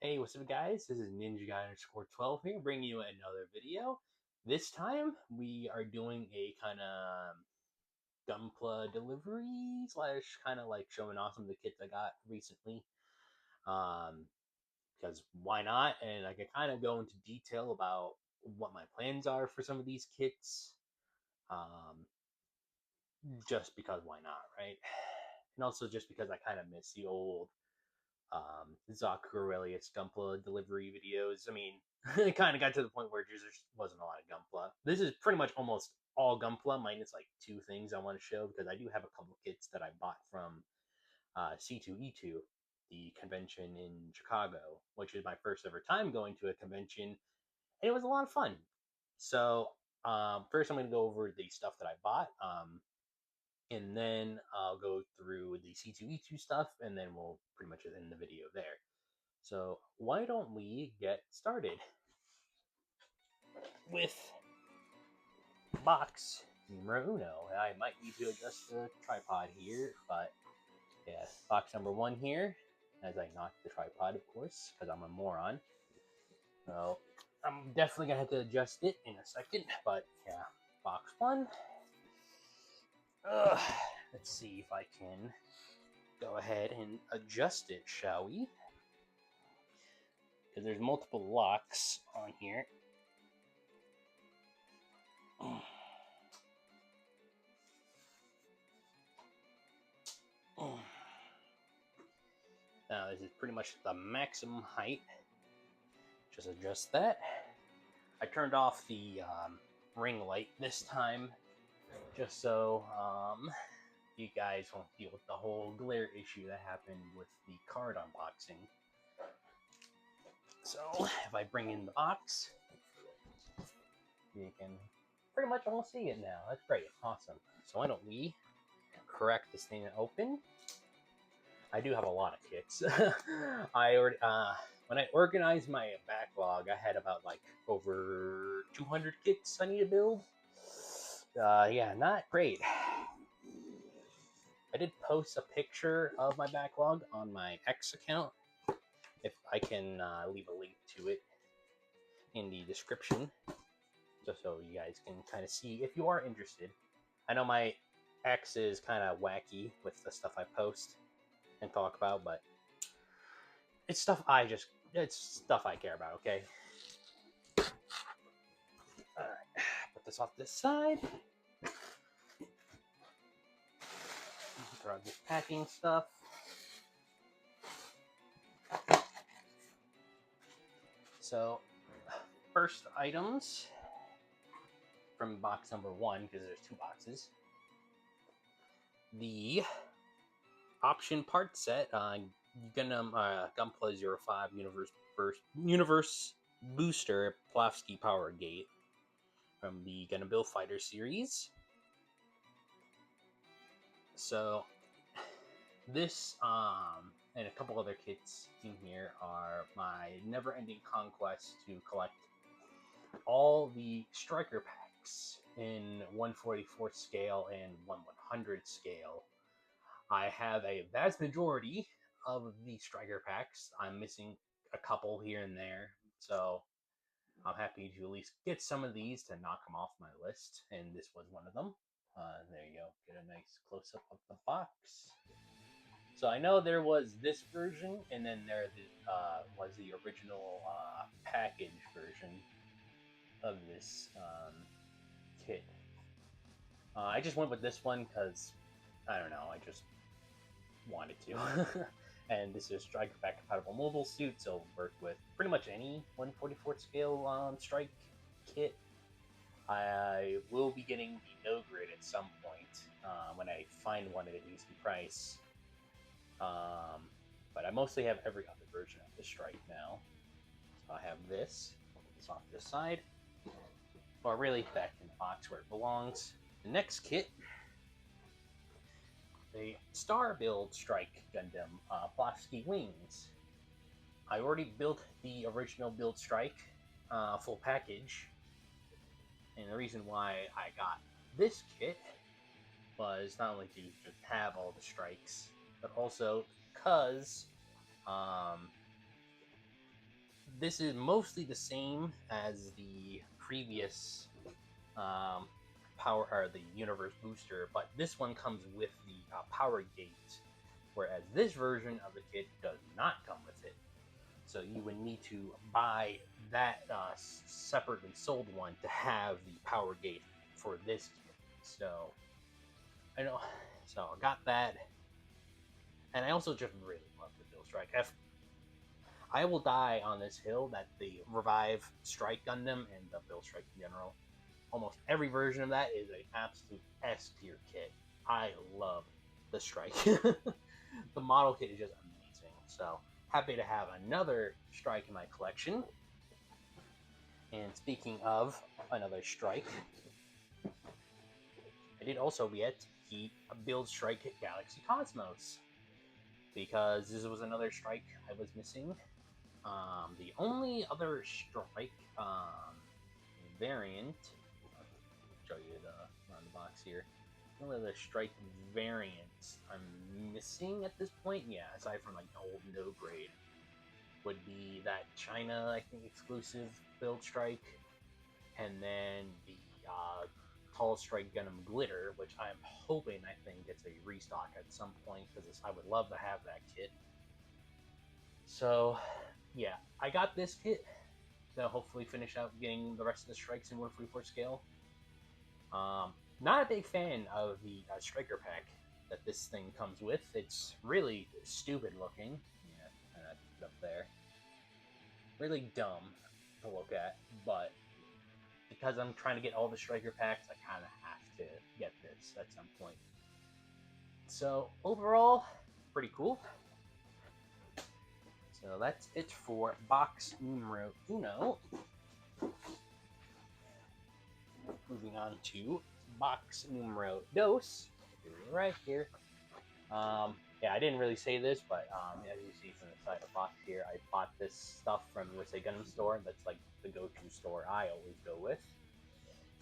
Hey, what's up, guys? This is Ninja Guy underscore 12 here, bringing you another video. This time, we are doing a kind of Gunpla delivery slash kind of like showing off some of the kits I got recently. Um, because why not? And I can kind of go into detail about what my plans are for some of these kits. Um, just because why not, right? And also just because I kind of miss the old Zaku Aurelius Gunpla delivery videos. I mean, it kind of got to the point where there just wasn't a lot of Gunpla. This is pretty much almost all Gunpla, minus like two things I want to show because I do have a couple kits that I bought from C2E2, the convention in Chicago, which is my first ever time going to a convention, and it was a lot of fun. So, first I'm going to go over the stuff that I bought. And then I'll go through the C2E2 stuff, and then we'll pretty much end the video there. So why don't we get started with box numero uno? I might need to adjust the tripod here, but yeah, box number one here, as I knock the tripod, of course, because I'm a moron. So I'm definitely gonna have to adjust it in a second, but yeah, box one. Let's see if I can go ahead and adjust it, shall we? Because there's multiple locks on here. Now this is pretty much the maximum height. Just adjust that. I turned off the ring light this time, just so you guys won't deal with the whole glare issue that happened with the card unboxing. So if I bring in the box, you can pretty much almost see it now. That's great, awesome. So why don't we crack this thing open? I do have a lot of kits. I already when I organized my backlog, I had about like over 200 kits I need to build. Yeah, not great. I did post a picture of my backlog on my X account. If I can leave a link to it in the description, just so you guys can kind of see if you are interested. I know my X is kind of wacky with the stuff I post and talk about, but it's stuff I care about, okay? Alright, put this off this side. Throw out this packing stuff. So, first items from box number one, because there's two boxes. The option part set, Gundam Gunpla 05 Universe Booster Plavsky Power Gate from the Gundam Build Fighter series. So this and a couple other kits in here are my never-ending conquest to collect all the striker packs in 1/44 scale and 1/100 scale. I have a vast majority of the striker packs. I'm missing a couple here and there, so I'm happy to at least get some of these to knock them off my list, and this was one of them. There you go, get a nice close-up of the box. So I know there was this version, and then there was the original package version of this kit. I just went with this one because, I don't know, I just wanted to. And this is Striker Pack compatible mobile suit, so work with pretty much any 1/44 scale strike kit. I will be getting the no grid at some point when I find one at a decent price. But I mostly have every other version of the strike now. So I have this. It's off this side. Or really back in the box where it belongs. The next kit, the Star Build Strike Gundam Plavsky Wings. I already built the original Build Strike full package. And the reason why I got this kit was not only to just have all the strikes, but also because this is mostly the same as the previous power or the universe booster, but this one comes with the power gate, whereas this version of the kit does not come with it. So you would need to buy that separately sold one to have the power gate for this kit. So I know, so I got that, and I also just really love the Bill Strike. I will die on this hill that the Revive Strike Gundam and the Bill Strike in general, almost every version of that is an absolute S tier kit. I love the Strike. The model kit is just amazing. So happy to have another Strike in my collection. And speaking of another Strike, I did also get the Build Strike Galaxy Cosmos, because this was another Strike I was missing. The only other Strike variant, I'll show you on the box here. The only other Strike variants I'm missing at this point, yeah, aside from like the old no grade, would be that China, I think, exclusive Build Strike, and then the Tall Strike Gundam Glitter, which I'm hoping, I think, gets a restock at some point, because I would love to have that kit. So yeah, I got this kit. They'll hopefully finish out getting the rest of the strikes in 144 scale. Not a big fan of the striker pack that this thing comes with. It's really stupid looking. Yeah, kind of up there. Really dumb to look at, but because I'm trying to get all the striker packs, I kind of have to get this at some point. So overall, pretty cool. So that's it for box numero uno. Moving on to box numero dos. Right here. Yeah, I didn't really say this, but as you see from the side of the box here, I bought this stuff from USA Gundam store. That's like the go-to store I always go with.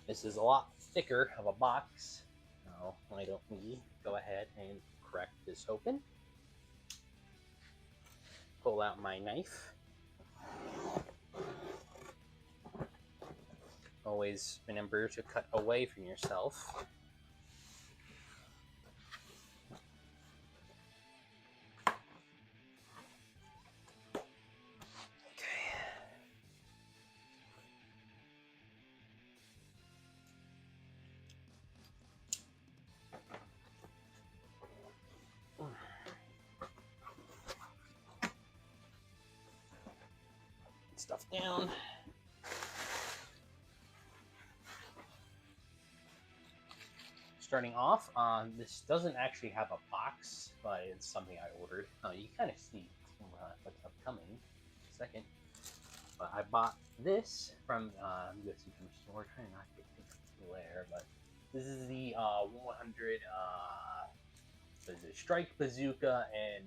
This is a lot thicker of a box. So why don't we go ahead and crack this open? Pull out my knife. Always remember to cut away from yourself. Stuff down. Starting off, this doesn't actually have a box, but it's something I ordered. You kind of see what's upcoming in a second. But I bought this from USA store. Trying not to get too glare, but this is the 100 Strike Bazooka and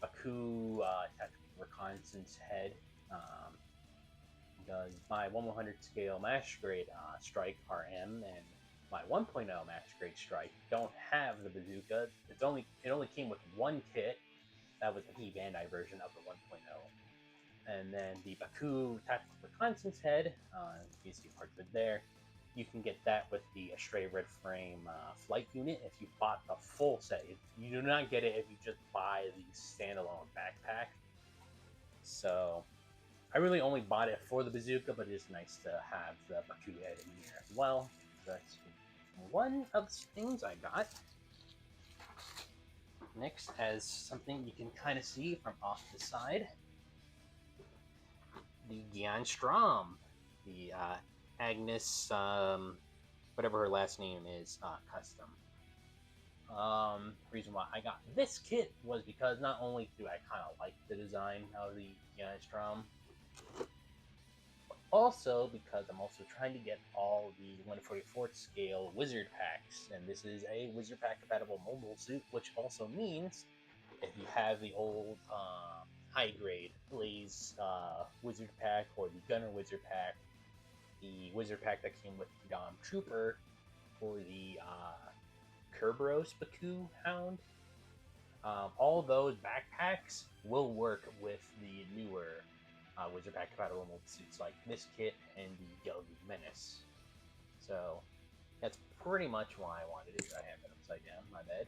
Baku Tactical Reconnaissance Head. Because my 1/100 scale Master Grade Strike RM and my 1.0 Master Grade Strike don't have the bazooka. It only came with one kit. That was the P Bandai version of the 1.0. And then the Baku Tactical Reconnaissance Head, you see parts of it there. You can get that with the Stray Red Frame flight unit if you bought the full set. You do not get it if you just buy the standalone backpack. So I really only bought it for the bazooka, but it is nice to have the Baku head in here as well. So that's one of the things I got. Next, as something you can kind of see from off the side, the Gian Strom, the Agnes, whatever her last name is, custom. Reason why I got this kit was because not only do I kind of like the design of the Gian Strom, also because I'm also trying to get all the 144th scale wizard packs, and this is a wizard pack compatible mobile suit, which also means if you have the old high grade Blaze wizard pack or the Gunner wizard pack, the wizard pack that came with the Dom Trooper, or the Kerberos Baku Hound, all those backpacks will work with the newer Wizard Pack compatible mobile suits like this kit and the Yellow Menace. So that's pretty much why I wanted it. I have it upside down, my bad.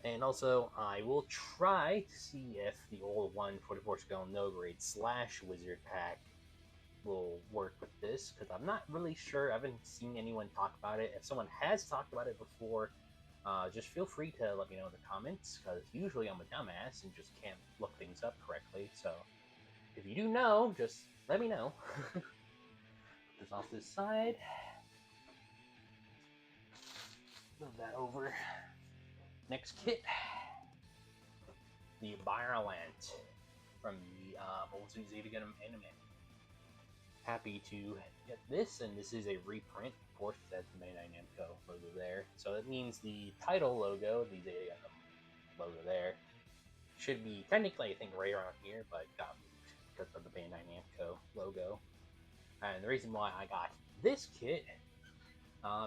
And also, I will try to see if the old 144 scale no grade / Wizard Pack will work with this, because I'm not really sure. I haven't seen anyone talk about it. If someone has talked about it before, just feel free to let me know in the comments, because usually I'm a dumbass and just can't look things up correctly. So if you do know, just let me know. Put this off this side. Move that over. Next kit, the Violent from the Mobile Suit Zeta Gundam anime. Happy to get this, and this is a reprint. Of course, that's the Bandai Namco logo there. So that means the title logo, the Zeta Gundam logo there, should be technically, I think, right around here, but got moved because of the Bandai Namco logo. And the reason why I got this kit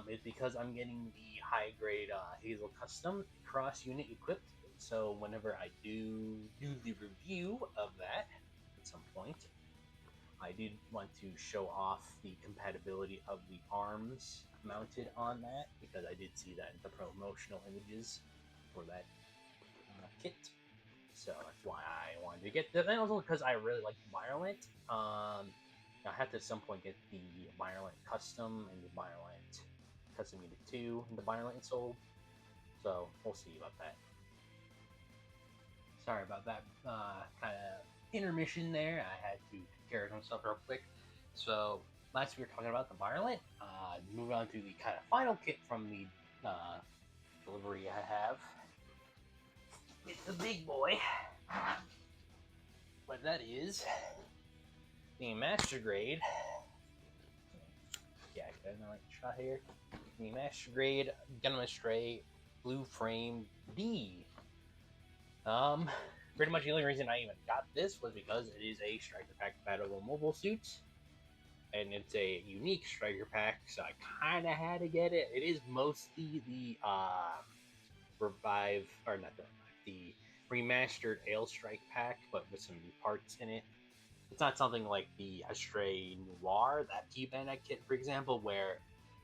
is because I'm getting the high grade Hazel Custom cross unit equipped. So whenever I do the review of that at some point, I did want to show off the compatibility of the arms mounted on that, because I did see that in the promotional images for that kit. So that's why I wanted to get that. And also because I really like Violent. I have to at some point get the Violent Custom and the Violent Custom Unit 2 and the Violent sold. So we'll see about that. Sorry about that kind of intermission there. I had to take care of myself real quick. So last we were talking about the Violent. Move on to the kind of final kit from the delivery I have. It's the big boy. What that is, the Master Grade. Yeah, I got the right shot here. The Master Grade Gundam Stray Blue Frame D. Pretty much the only reason I even got this was because it is a Striker Pack compatible mobile suit, and it's a unique Striker Pack, so I kind of had to get it. It is mostly the revive, or not the remastered Ale Strike Pack, but with some new parts in it. It's not something like the Astray Noir, that T-Bandai kit, for example, where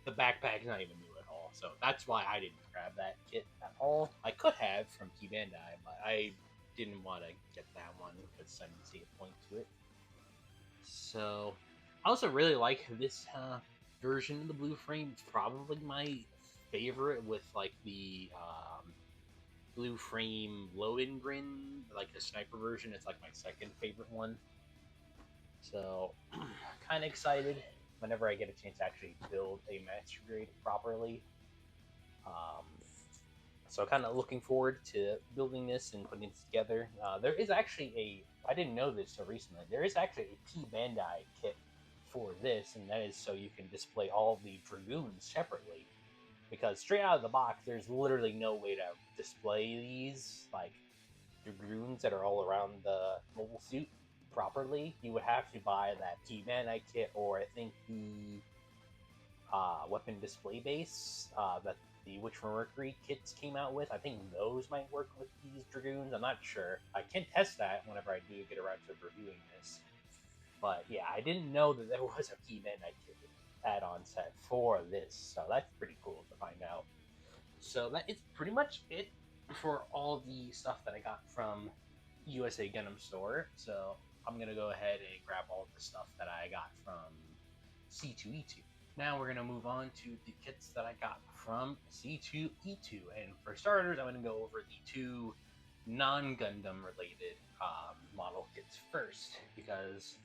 the backpack is not even new at all. So that's why I didn't grab that kit at all. I could have from T-Bandai, but I didn't want to get that one because I didn't see a point to it. So I also really like this version of the blue frame. It's probably my favorite, with like the blue frame load-in grin, like the sniper version. It's like my second favorite one. So, kind of excited whenever I get a chance to actually build a Master Grade properly. So, kind of looking forward to building this and putting it together. There is actually I didn't know this so recently, there is actually a T-Bandai kit for this, and that is so you can display all the Dragoons separately. Because straight out of the box, there's literally no way to display these, like, Dragoons that are all around the mobile suit properly. You would have to buy that T-Bandai kit, or I think the weapon display base that the Witch from Mercury kits came out with. I think those might work with these Dragoons. I'm not sure. I can test that whenever I do get around to reviewing this. But yeah, I didn't know that there was a T-Bandai kit add-on set for this, so that's pretty cool to find out. So that is pretty much it for all the stuff that I got from USA Gundam Store. So I'm gonna go ahead and grab all of the stuff that I got from C2E2. Now we're gonna move on to the kits that I got from C2E2, and for starters, I'm gonna go over the two non-Gundam related model kits first, because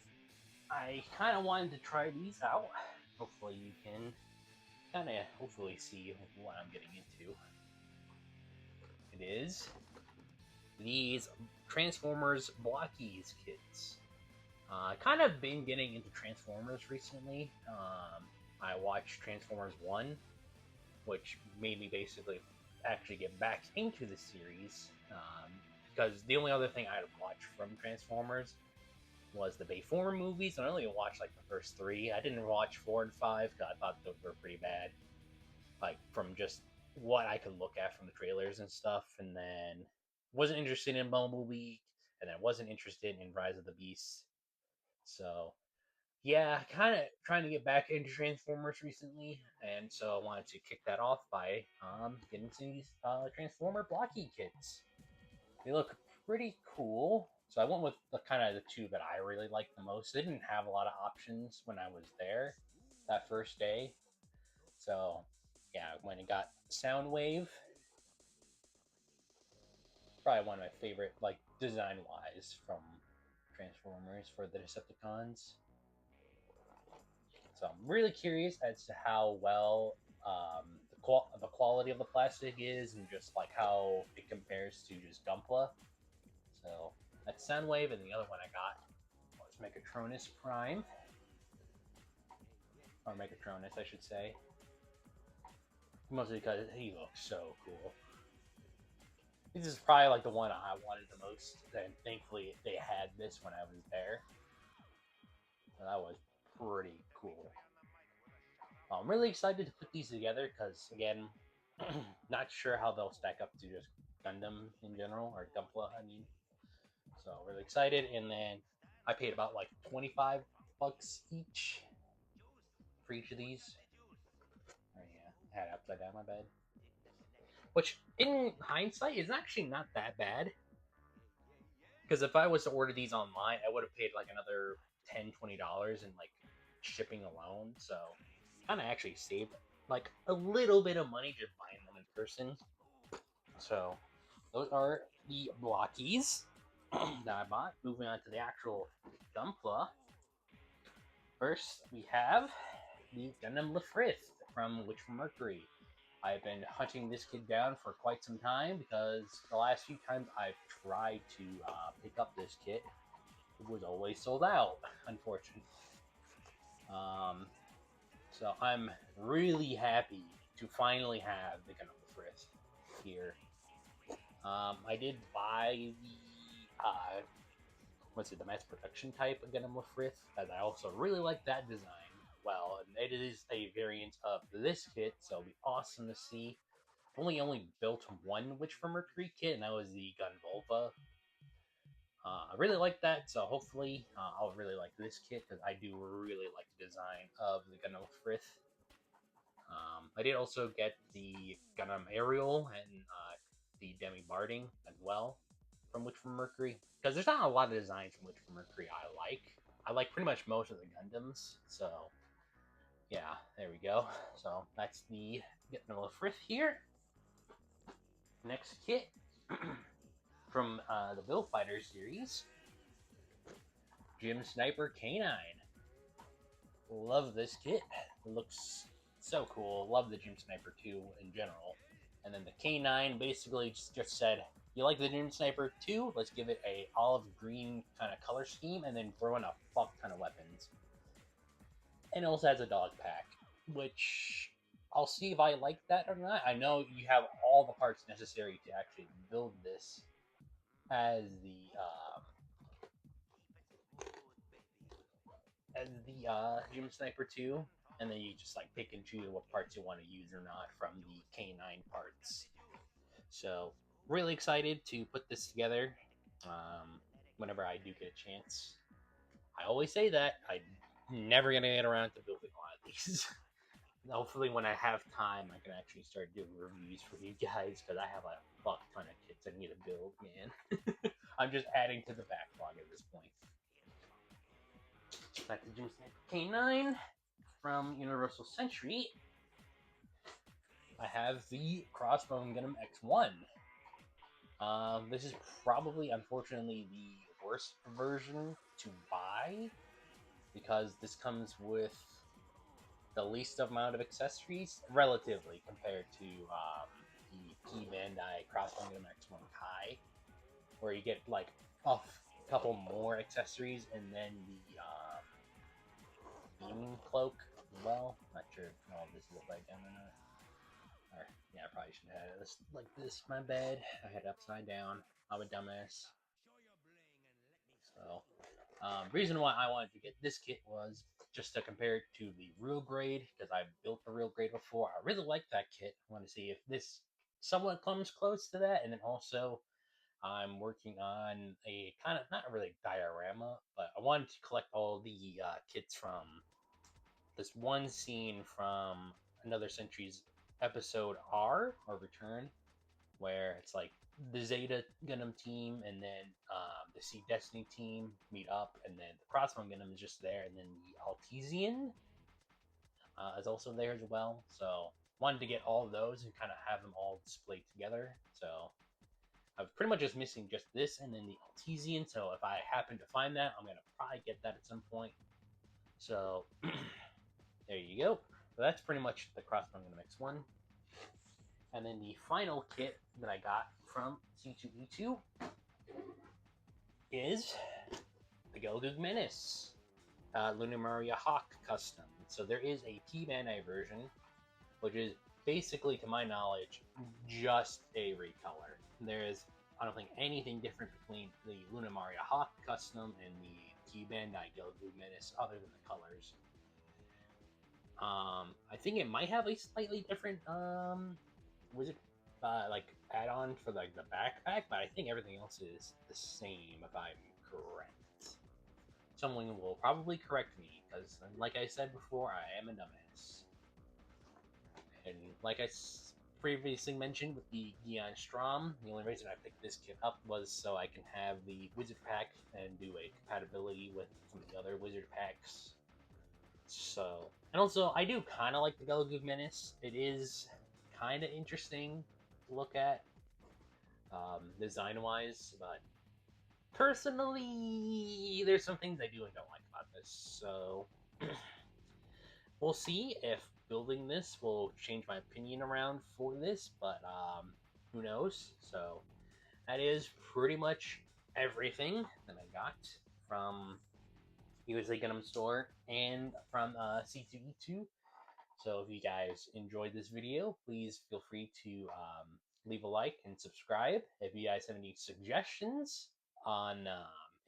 I kind of wanted to try these out. Hopefully you can kind of hopefully see what I'm getting into. It is these Transformers Blockies kits. Kind of been getting into Transformers recently. I watched Transformers 1, which made me basically actually get back into the series, because the only other thing I had watched from Transformers was the Bayform movies, and I only watched like the first 3. I didn't watch 4 and 5 because I thought those were pretty bad, like from just what I could look at from the trailers and stuff. And then wasn't interested in Bumblebee, and I wasn't interested in Rise of the Beast. So yeah, kind of trying to get back into Transformers recently, and so I wanted to kick that off by getting some of these Transformer blocky kits. They look pretty cool. So I went with the kind of the two that I really liked the most. They didn't have a lot of options when I was there that first day. So yeah, I went and got Soundwave. Probably one of my favorite, like design wise, from Transformers for the Decepticons. So I'm really curious as to how well the quality of the plastic is, and just like how it compares to just Gunpla. So that's Soundwave, and the other one I got was Megatronus Prime, or Megatronus, I should say. Mostly because he looks so cool. This is probably like the one I wanted the most, and thankfully they had this when I was there. So that was pretty cool. I'm really excited to put these together because, again, not sure how they'll stack up to just Gundam in general, or Gunpla, I mean. So really excited, and then I paid about like $25 each for each of these. Oh yeah, I had it upside down my bed. Which, in hindsight, is actually not that bad. Because if I was to order these online, I would have paid like another $10, $20 in like shipping alone. So kind of actually saved like a little bit of money just buying them in person. So those are the blockies that I bought. Moving on to the actual Gunpla. First, we have the Gundam Lefrith from Witch from Mercury. I've been hunting this kid down for quite some time because the last few times I've tried to pick up this kit, it was always sold out, unfortunately. So I'm really happy to finally have the Gundam Lefrith here. I did buy the mass production type of Gundam Lefrith, as I also really like that design. Well, and it is a variant of this kit, so it'll be awesome to see. Only built one Witch from Mercury kit, and that was the Gunvolva. I really like that, so hopefully I'll really like this kit because I do really like the design of the Gundam Frith. I did also get the Gundam Aerial and the Demi Barding as well from Witch from Mercury, because there's not a lot of designs from Witch from Mercury I like. I like pretty much most of the Gundams, so yeah, there we go. So that's the Gundam Frith here. Next kit from the Bill Fighter series, Gym Sniper K9. Love this kit. It looks so cool. Love the Gym Sniper 2 in general. And then the K9 basically just said, you like the Gym Sniper 2? Let's give it a olive green kind of color scheme and then throw in a fuck ton of weapons. And it also has a dog pack, which I'll see if I like that or not. I know you have all the parts necessary to actually build this as the Gym Sniper 2, and then you just like pick and choose what parts you want to use or not from the K9 parts. So really excited to put this together. Whenever I do get a chance, I always say that I'm never gonna get around to building one of these. Hopefully, when I have time, I can actually start doing reviews for you guys because I have a fuck ton of kits I need to build, man. I'm just adding to the backlog at this point. Back to Gym Sniper K9 from Universal Century. I have the Crossbone Gundam X1. This is probably, unfortunately, the worst version to buy because this comes with the least amount of accessories, relatively, compared to the Key Bandai Crossbone Gundam X1 Kai, where you get like a couple more accessories and then the beam cloak as well. Not sure if all this is upside down or not. Or, yeah, I probably should have had it like this. My bad. I had it upside down. I'm a dumbass. So, reason why I wanted to get this kit was just to compare it to the real grade, because I built the real grade before. I really like that kit. I want to see if this somewhat comes close to that, and then also I'm working on a kind of not really diorama, but I wanted to collect all the kits from this one scene from Another Century's episode R or Return, where it's like the Zeta Gundam team and then the Sea Destiny team meet up, and then the Crossbone Gundam is just there, and then the Altesian is also there as well. So wanted to get all of those and kind of have them all displayed together. So I was pretty much just missing just this and then the Altesian. So if I happen to find that, I'm gonna probably get that at some point. So there you go. So that's pretty much the Crossbone Gundam X1. And then the final kit that I got from C2E2 is the Gelgoog Menace Lunar Maria Hawk custom. So there is a T-Bandai version, which is basically, to my knowledge, just a recolor. There is, I don't think, anything different between the Lunar Maria Hawk custom and the T-Bandai Gelgoog Menace other than the colors. I think it might have a slightly different wizard like add-on for like the backpack, but I think everything else is the same if I'm correct. Someone will probably correct me because, like I said before, I am a dumbass. And like I previously mentioned with the Gion Strom, the only reason I picked this kit up was so I can have the wizard pack and do a compatibility with some of the other wizard packs. So, and also I do kind of like the Gelgoog Menace. It is kind of interesting to look at design-wise, but personally, there's some things I do and don't like about this. So we'll see if building this will change my opinion around for this, but who knows? So that is pretty much everything that I got from USA Gundam Store and from C2E2. So if you guys enjoyed this video, please feel free to leave a like and subscribe. If you guys have any suggestions on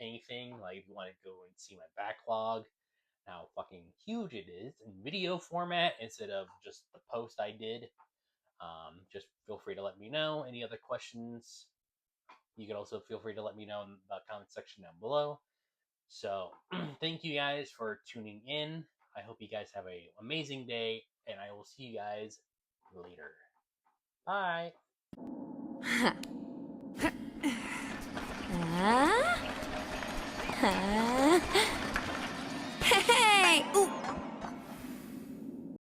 anything, like if you want to go and see my backlog, how fucking huge it is in video format instead of just the post I did, just feel free to let me know. Any other questions, you can also feel free to let me know in the comment section down below. So thank you guys for tuning in. I hope you guys have an amazing day, and I will see you guys later. Bye. Ah? Ah?